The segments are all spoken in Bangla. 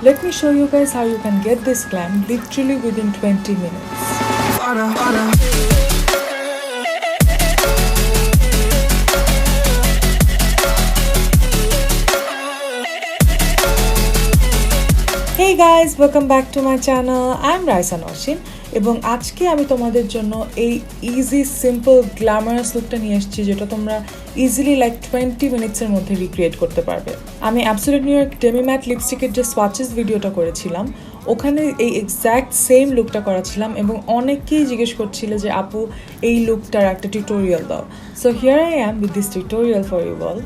Let me show you guys how you can get this glam literally within 20 minutes. Hey guys, welcome back to my channel. I'm Raisa Noshin এবং আজকে আমি তোমাদের জন্য এই ইজি সিম্পল গ্ল্যামারাস লুকটা নিয়ে এসেছি যেটা তোমরা ইজিলি লাইক 20 মিনিটসের মধ্যে রিক্রিয়েট করতে পারবে। আমি absolute new York demi matte লিপস্টিকের যে সোয়াচেস ভিডিওটা করেছিলাম ওখানে এই এক্স্যাক্ট সেম লুকটা করেছিলাম এবং অনেকেই জিজ্ঞেস করছিল যে আপু এই লুকটার একটা টিউটোরিয়াল দাও। So here I am with this tutorial for you all.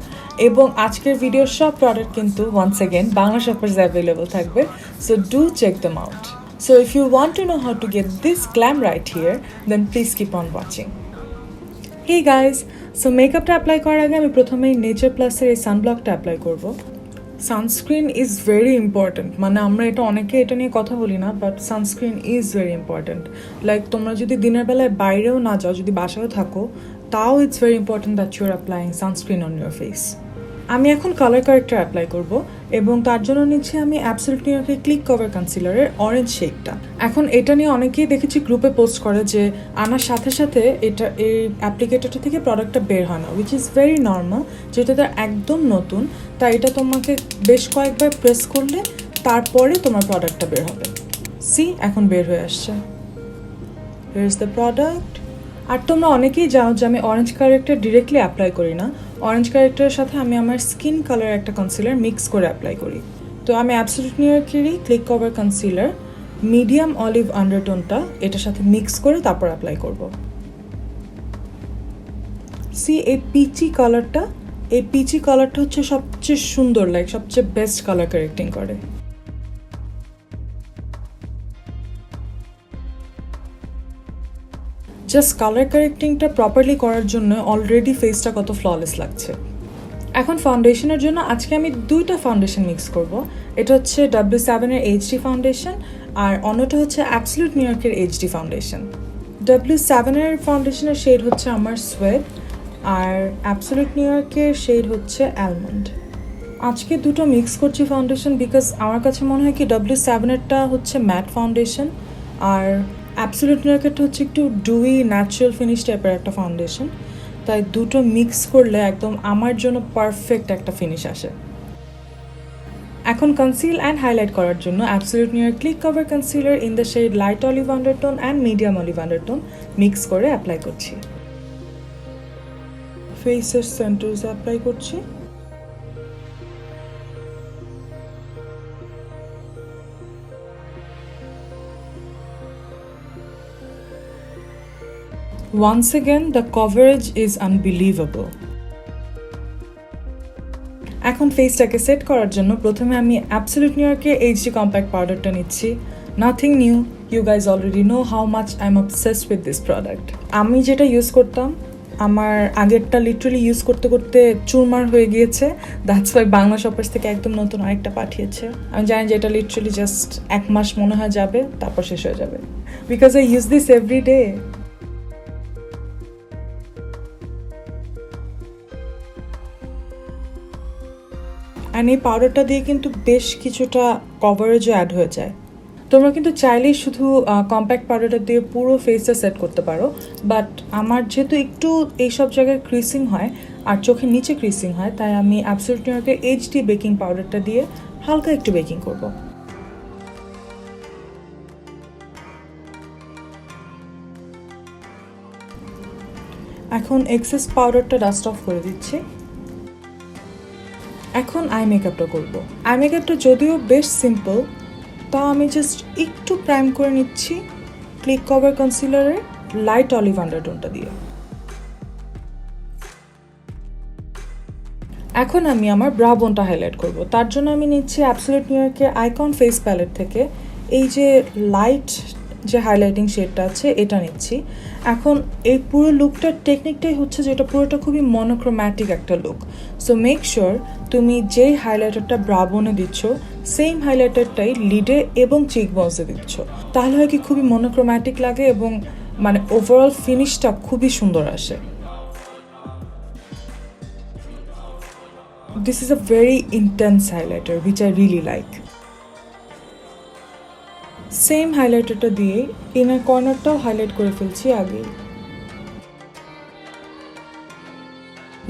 এবং আজকের ভিডিওর সব প্রোডাক্ট কিন্তু ওয়ান্স অ্যাগেন বাংলা শপার্সে অ্যাভেলেবল থাকবে, so do check them out. So if you want to know how to get this glam right here, then please keep on watching. Hey guys, so মেকআপটা অ্যাপ্লাই করার আগে আমি প্রথমেই নেচার প্লাসের এই সানব্লকটা অ্যাপ্লাই করব। সানস্ক্রিন ইজ ভেরি ইম্পর্ট্যান্ট, মানে আমরা অনেকে এটা নিয়ে কথা বলি না, but sunscreen is very important. Like তোমরা যদি দিনের বেলায় বাইরেও না যাও, যদি বাসায়ও থাকো, তাও it's very important that you are applying sunscreen on your face. আমি এখন কালার কারেক্টার অ্যাপ্লাই করব এবং তার জন্য নিচ্ছি আমি অ্যাবসলিউট নিউ ইয়র্কের ক্লিক কভার কনসিলারের অরেঞ্জ শেডটা। এখন এটা নিয়ে অনেকেই দেখেছি গ্রুপে পোস্ট করে যে আনার সাথে সাথে এটা এই অ্যাপ্লিকেটরটা থেকে প্রোডাক্টটা বের হয় না, উইচ ইজ ভেরি নর্মাল, যেটা একদম নতুন। তাই এটা তোমাকে বেশ কয়েকবার প্রেস করলে তারপরে তোমার প্রোডাক্টটা বের হবে। সি এখন বের হয়ে আসছে, হিয়ার ইজ দ্য প্রোডাক্ট। আর তোমরা অনেকেই জানো যে আমি অরেঞ্জ কারেক্টার ডিরেক্টলি অ্যাপ্লাই করি না, অরেঞ্জ কারেক্টারের সাথে আমি আমার স্কিন কালার একটা কনসিলার মিক্স করে অ্যাপ্লাই করি। তো আমি অ্যাবসলিউট নিউ ইয়র্কেরই click cover concealer medium olive আন্ডারটোনটা এটার সাথে মিক্স করে তারপর অ্যাপ্লাই করব। সি এই পিচি কালারটা হচ্ছে সবচেয়ে সুন্দর, লাইক সবচেয়ে বেস্ট কালার কারেক্টিং করে। জাস্ট কালার কারেক্টিংটা প্রপারলি করার জন্য অলরেডি ফেসটা কত ফ্ললেস লাগছে। এখন ফাউন্ডেশনের জন্য আজকে আমি দুইটা ফাউন্ডেশন মিক্স করব। এটা হচ্ছে W7-এর এইচডি ফাউন্ডেশন আর অন্যটা হচ্ছে অ্যাবসলিউট নিউ ইয়র্কের এইচডি ফাউন্ডেশন। W7-এর ফাউন্ডেশনের শেড হচ্ছে আমার সোয়েড আর অ্যাবসলিউট নিউ ইয়র্কের শেড হচ্ছে অ্যালমন্ড। আজকে দুটো মিক্স করছি ফাউন্ডেশন বিকজ আমার কাছে মনে হয় কি W7-এরটা হচ্ছে ম্যাট ফাউন্ডেশন আর অ্যাবসলিউট নিউ ইয়র্কেরটা হচ্ছে একটু ডুই ন্যাচারাল ফিনিশ টাইপের একটা ফাউন্ডেশন। তাই দুটো মিক্স করলে একদম আমার জন্য পারফেক্ট একটা ফিনিশ আসে। এখন কনসিল অ্যান্ড হাইলাইট করার জন্য absolute new York click cover concealer in the shade light olive undertone and medium olive undertone mix করে অ্যাপ্লাই করছি। ফেসের সেন্টার্সে অ্যাপ্লাই করছি। Once again, the coverage is unbelievable. এখন ফেসটাকে সেট করার জন্য প্রথমে আমি অ্যাবসলিউট নিউ ইয়র্কের এইচডি কম্প্যাক্ট পাউডারটা নিচ্ছি। Nothing new, you guys already know how much I am obsessed with this product. আমি যেটা ইউজ করতাম আমার আগেরটা লিটারালি ইউজ করতে করতে চুরমার হয়ে গিয়েছে, দ্যাটস ওয়াই বাংলা শপার্স থেকে একদম নতুন আরেকটা পাঠিয়েছে। আমি জানি যে এটা লিটারালি জাস্ট 1 মাস মনে হয় যাবে, তারপর শেষ হয়ে যাবে, because I use this every day. And এই পাউডারটা দিয়ে কিন্তু বেশ কিছুটা কভারেজও অ্যাড হয়ে যায়। তোমরা কিন্তু চাইলেই শুধু কম্প্যাক্ট পাউডারটা দিয়ে পুরো ফেসটা সেট করতে পারো, বাট আমার যেহেতু একটু এইসব জায়গায় ক্রিসিং হয় আর চোখের নিচে ক্রিসিং হয়, তাই আমি অ্যাবসলিউট নিউ ইয়র্কের এইচডি বেকিং পাউডারটা দিয়ে হালকা একটু বেকিং করব। এখন এক্সেস পাউডারটা ডাস্ট অফ করে দিচ্ছি। এখন আই মেকআপটা করবো। আই মেকআপটা যদিও বেশ সিম্পল, তাও আমি জাস্ট একটু প্রাইম করে নিচ্ছি ক্লিক কভার কনসিলারের লাইট অলিভ আন্ডারটোনটা দিয়ে। এখন আমি আমার ব্রা বোনটা হাইলাইট করব। তার জন্য আমি নিচ্ছি অ্যাবসলিউট নিউ ইয়র্কের আইকন ফেস প্যালেট থেকে এই যে লাইট যে হাইলাইটিং শেডটা আছে এটা নিচ্ছি। এখন এই পুরো লুকটার টেকনিকটাই হচ্ছে যে এটা পুরোটা খুবই মনোক্রোম্যাটিক একটা লুক। সো মেক শিওর তুমি যেই হাইলাইটারটা ব্রা বোনে দিচ্ছ সেম হাইলাইটারটাই লিডে এবং চিক বোনসে দিচ্ছ, তাহলে হয় কি খুবই মনোক্রোম্যাটিক লাগে এবং মানে ওভারঅল ফিনিশটা খুবই সুন্দর আসে। This is a very intense highlighter which I really like. Same হাইলাইটারটা দিয়ে ইনার কর্নারটাও হাইলাইট করে ফেলছি আগেই।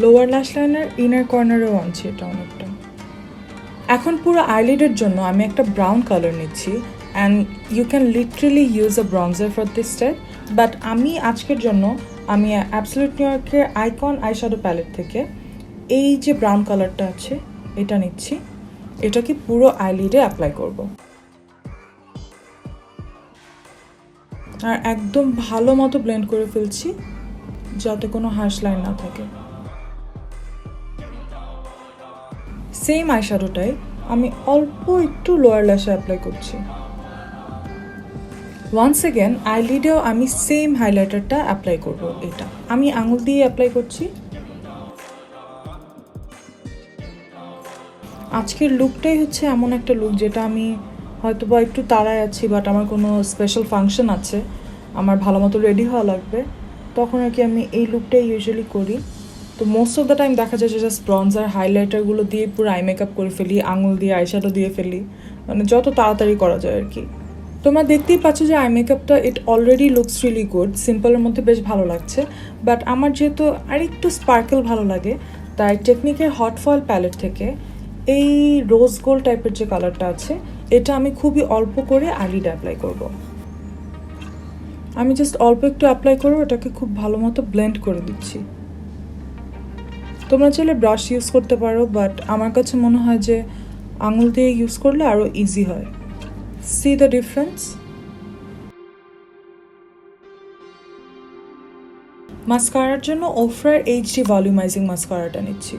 লোয়ার ল্যাশ লাইনার ইনার কর্নারেও আনছি এটা অনেকটা। এখন পুরো আইলিডের জন্য আমি একটা ব্রাউন কালার নিচ্ছি and you can literally use a bronzer for this step, but আমি আজকের জন্য আমি অ্যাবসলিউট নিউ ইয়র্কের আইকন আইশ্যাডো প্যালেট থেকে এই যে ব্রাউন কালারটা আছে এটা নিচ্ছি, এটাকে পুরো আইলিডে অ্যাপ্লাই করব। আর একদম ভালো মতো ব্লেন্ড করে ফেলছি যাতে কোনো হার্শ লাইন না থাকে। সেম আইশ্যাডোটাই আমি অল্প একটু লোয়ার ল্যাশে অ্যাপ্লাই করছি। ওয়ান্স এগেন আইলিডেও আমি সেম হাইলাইটারটা অ্যাপ্লাই করব। এটা আমি আঙুল দিয়ে অ্যাপ্লাই করছি। আজকের লুকটাই হচ্ছে এমন একটা লুক যেটা আমি হয়তো বা একটু তাড়ায় আছি, বাট আমার কোনো স্পেশাল ফাংশন আছে, আমার ভালো মতো রেডি হওয়া লাগবে, তখন আর কি আমি এই লুকটাই ইউজুয়ালি করি। তো মোস্ট অফ দ্য টাইম দেখা যায় যে জাস্ট ব্রঞ্জার হাইলাইটারগুলো দিয়ে পুরো আই মেকআপ করে ফেলি, আঙুল দিয়ে আইশ্যাডো দিয়ে ফেলি, মানে যত তাড়াতাড়ি করা যায় আর কি। তোমরা দেখতেই পাচ্ছ যে আই মেকআপটা ইট অলরেডি লুকস রিয়েলি গুড, সিম্পলের মধ্যে বেশ ভালো লাগছে, বাট আমার যেহেতু আরেকটু স্পার্কেল ভালো লাগে তাই টেকনিকের হট ফয়েল প্যালেট থেকে এই রোজ গোল্ড টাইপের যে কালারটা আছে এটা আমি খুবই অল্প করে আইলিডে অ্যাপ্লাই করব। আমি জাস্ট অল্প একটু অ্যাপ্লাই করবো, এটাকে খুব ভালো মতো ব্লেন্ড করে দিচ্ছি। তোমরা চাইলে ব্রাশ ইউজ করতে পারো, বাট আমার কাছে মনে হয় যে আঙুল দিয়ে ইউজ করলে আরও ইজি হয়। C the difference. মাস্কারার জন্য ওফরার এইচডি ভলিউমাইজিং মাস্কারাটা নিচ্ছি।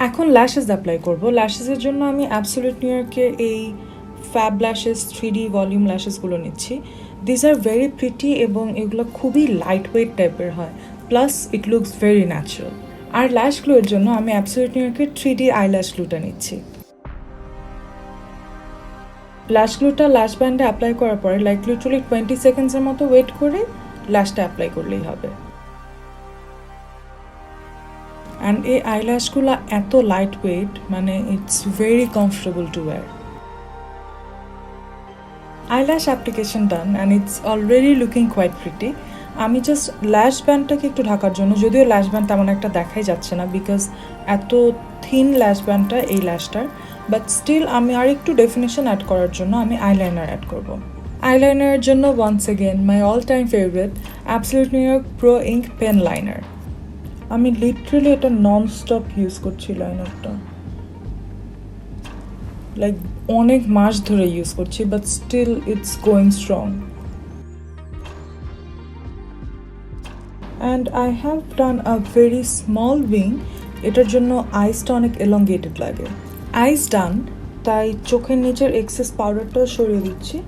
এখন ল্যাশেস অ্যাপ্লাই করব। ল্যাশেসের জন্য আমি অ্যাবসলিউট নিউ ইয়র্কের এই ফ্যাব ল্যাশেস 3D ভলিউম ল্যাশেসগুলো নিচ্ছি। দিস আর ভেরি প্রিটি এবং এগুলো খুবই লাইট ওয়েট টাইপের হয়, plus it looks very natural. আর ল্যাশ গ্লুয়ের জন্য আমি অ্যাবসলিউট নিউ ইয়র্কের 3D আই ল্যাশ গ্লুটা নিচ্ছি। ল্যাশ গ্লুটা ল্যাশ ব্যান্ডে অ্যাপ্লাই করার পরে লাইক লিটারালি 20 সেকেন্ডসের মতো ওয়েট করে ল্যাশটা অ্যাপ্লাই করলেই হবে। অ্যান্ড এই আইল্যাশগুলো এত লাইট ওয়েট, মানে it's very comfortable to wear. Eyelash application done and it's already looking quite pretty. আমি জাস্ট ল্যাশ ব্যান্ডটাকে একটু ঢাকার জন্য, যদিও ল্যাশ ব্যান্ড তেমন একটা দেখাই যাচ্ছে না বিকজ এত থিন ল্যাশ ব্যান্ডটা এই ল্যাশটার, বাট স্টিল আমি আর একটু ডেফিনেশন অ্যাড করার জন্য আমি আইলাইনার অ্যাড করব। আইলাইনারের জন্য once again my all time favourite absolute new York pro ink pen liner. আমি লিটারালি এটা নন স্টপ ইউজ করছি লাইনারটা, লাইক অনেক মাস ধরে ইউজ করছি, but still it's going strong. And I have done a very small wing. এটার জন্য আইসটা অনেক এলঙ্গেটেড লাগে। আইস ডান, তাই চোখের নিচের এক্সেস পাউডারটাও সরিয়ে দিচ্ছি।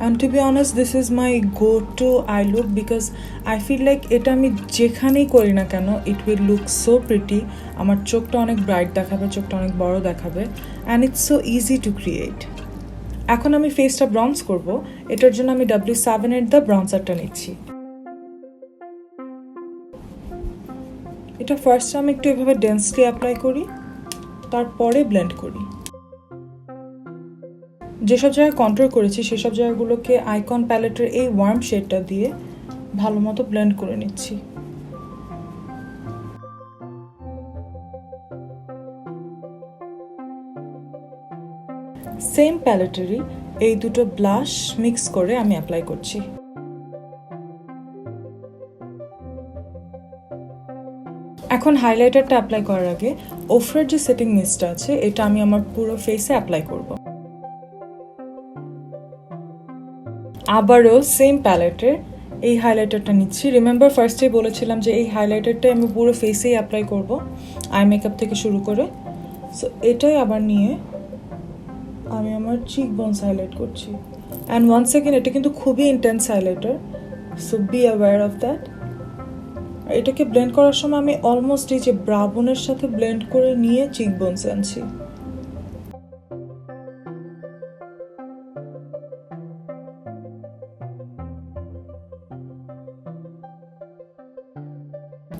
And to be honest this is my go to eye look because I feel like এটা আমি যেখানেই করি না কেন it will look so pretty. আমার চোখটা অনেক ব্রাইট দেখাবে, চোখটা অনেক বড় দেখাবে, and it's so easy to create. এখন আমি ফেসটা ব্রাউন্স করব। এটার জন্য আমি W7-এর দ্য ব্রাউন্সারটা নিচ্ছি। এটা ফার্স্টে আমি একটু এভাবে ডেন্সলি অ্যাপ্লাই করি, তারপরে ব্লেন্ড করি। যেসব জায়গায় কন্ট্রোল করেছি সেসব জায়গাগুলোকে আইকন প্যালেটের এই ওয়ার্ম শেডটা দিয়ে ভালো মতো ব্লেন্ড করে নিচ্ছি। সেম প্যালেটেরই এই দুটো ব্লাশ মিক্স করে আমি অ্যাপ্লাই করছি। এখন হাইলাইটারটা অ্যাপ্লাই করার আগে ওফরার যে সেটিং মিস্টটা আছে এটা আমি আমার পুরো ফেসে অ্যাপ্লাই করব। আবারও সেম প্যালেটের এই হাইলাইটারটা নিচ্ছি। রিমেম্বার ফার্স্টেই বলেছিলাম যে এই হাইলাইটারটা আমি পুরো ফেসেই অ্যাপ্লাই করব, আই মেকআপ থেকে শুরু করে। সো এটাই আবার নিয়ে আমি আমার চিক বোনস হাইলাইট করছি। অ্যান্ড ওয়ান সেকেন্ড, এটা কিন্তু খুবই intense highlighter, so be aware of that. এটাকে ব্লেন্ড করার সময় আমি অলমোস্ট এই যে ব্রা বোনের সাথে ব্লেন্ড করে নিয়ে চিক বোনস আনছি।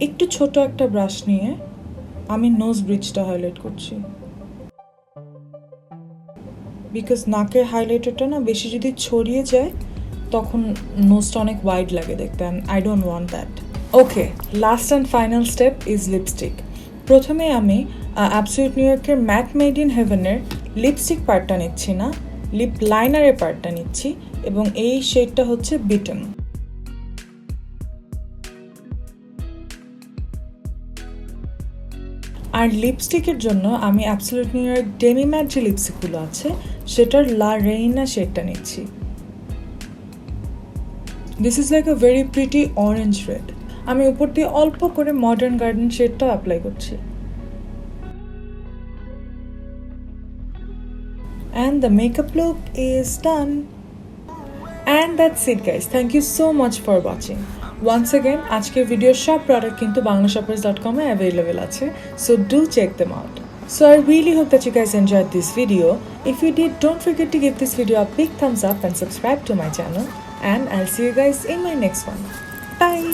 একটু ছোট একটা ব্রাশ নিয়ে আমি নোজ ব্রিজটা হাইলাইট করছি, বিকজ নাকের হাইলাইটারটা না বেশি যদি ছড়িয়ে যায় তখন নোজটা অনেক ওয়াইড লাগে দেখতে, and I don't want that. Okay, last and final step is lipstick. প্রথমে আমি অ্যাবসলিউট নিউ ইয়র্কের ম্যাট মেড ইন হেভেনের লিপস্টিক পার্টটা নিচ্ছি না, লিপ লাইনারের পার্টটা নিচ্ছি, এবং এই শেডটা হচ্ছে বিটন। আর লিপস্টিকের জন্য আমি absolute new York demi matte যে লিপস্টিকগুলো আছে সেটার লা রেইনা শেডটা নিচ্ছি। This is like a very pretty orange red. আমি উপর দিয়ে অল্প করে মডার্ন গার্ডেন শেডটাও অ্যাপ্লাই করছি। And the makeup look is done. And that's it guys. Thank you so much for watching. Once again, আজকের ভিডিওর সব প্রোডাক্ট কিন্তু banglashoppers.com এ available আছে, so do check them out. So I really hope that you guys enjoyed this video. If you did, don't forget to give this video a big thumbs up and subscribe to my channel. And I'll see you guys in my next one. Bye!